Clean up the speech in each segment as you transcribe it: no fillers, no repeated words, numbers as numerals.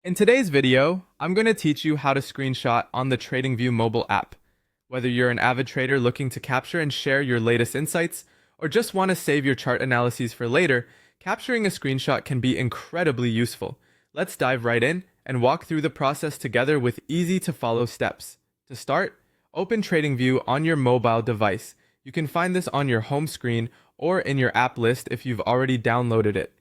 In today's video, I'm going to teach you how to screenshot on the Tradingview mobile app. Whether you're an avid trader looking to capture and share your latest insights, or just want to save your chart analyses for later, capturing a screenshot can be incredibly useful. Let's dive right in and walk through the process together with easy to follow steps. To start, open Tradingview on your mobile device. You can find this on your home screen or in your app list if you've already downloaded it.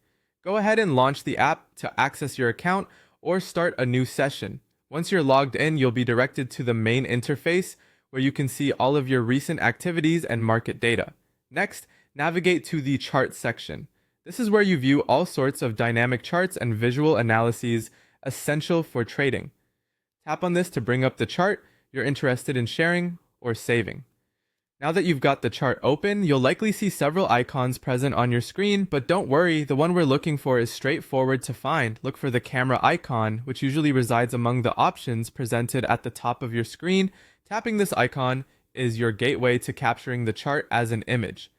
Go ahead and launch the app to access your account or start a new session. Once you're logged in, you'll be directed to the main interface where you can see all of your recent activities and market data. Next, navigate to the chart section. This is where you view all sorts of dynamic charts and visual analyses essential for trading. Tap on this to bring up the chart you're interested in sharing or saving. Now that you've got the chart open, you'll likely see several icons present on your screen, but don't worry, the one we're looking for is straightforward to find. Look for the camera icon, which usually resides among the options presented at the top of your screen. Tapping this icon is your gateway to capturing the chart as an image.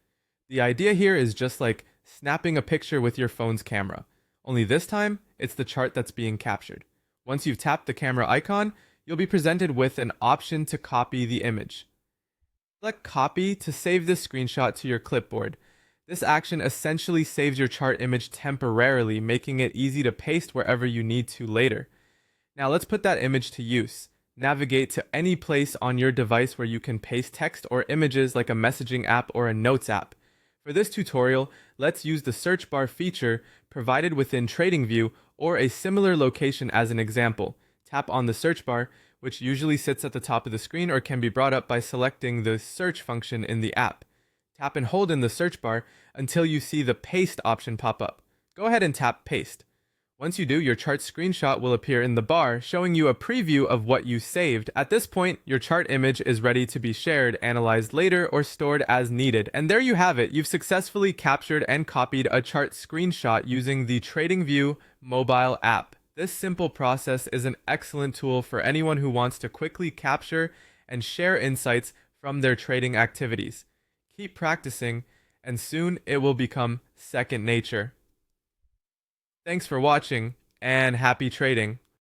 The idea here is just like snapping a picture with your phone's camera, only this time, it's the chart that's being captured. Once you've tapped the camera icon, you'll be presented with an option to copy the image. Select Copy to save this screenshot to your clipboard. This action essentially saves your chart image temporarily, making it easy to paste wherever you need to later. Now let's put that image to use. Navigate to any place on your device where you can paste text or images like a messaging app or a notes app. For this tutorial, let's use the search bar feature provided within Tradingview or a similar location as an example. Tap on the search bar, which usually sits at the top of the screen or can be brought up by selecting the search function in the app. Tap and hold in the search bar until you see the paste option pop up. Go ahead and tap paste. Once you do, your chart screenshot will appear in the bar, showing you a preview of what you saved. At this point, your chart image is ready to be shared, analyzed later, or stored as needed. And there you have it. You've successfully captured and copied a chart screenshot using the Tradingview mobile app. This simple process is an excellent tool for anyone who wants to quickly capture and share insights from their trading activities. Keep practicing, and soon it will become second nature. Thanks for watching, and happy trading!